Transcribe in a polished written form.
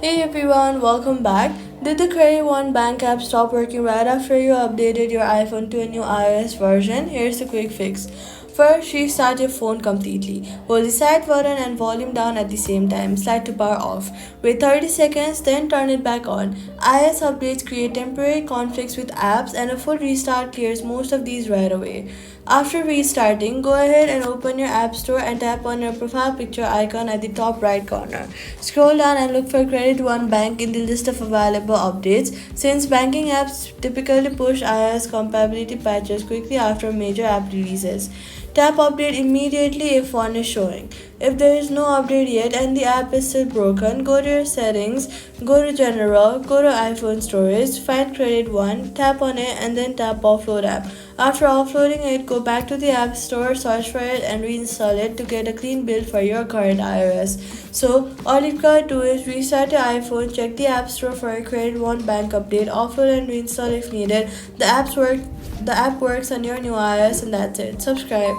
Hey everyone, welcome back. Did the Credit One bank app stop working right after you updated your iPhone to a new iOS version? Here's the quick fix. First, restart your phone completely. Hold the side button and volume down at the same time. Slide to power off. Wait 30 seconds, then turn it back on. iOS updates create temporary conflicts with apps, and a full restart clears most of these right away. After restarting, go ahead and open your App Store and tap on your profile picture icon at the top right corner. Scroll down and look for Credit One Bank in the list of available updates, since banking apps typically push iOS compatibility patches quickly after major app releases. Tap Update immediately if one is showing. If there is no update yet and the app is still broken, go to your settings, go to General, go to iPhone Storage, find Credit One, tap on it, and then tap Offload app. After offloading it, go back to the App Store, search for it, and reinstall it to get a clean build for your current iOS. So, all you gotta do is restart your iPhone, check the App Store for a Credit One bank update, offload and reinstall if needed. The app works on your new iOS, and that's it. Subscribe.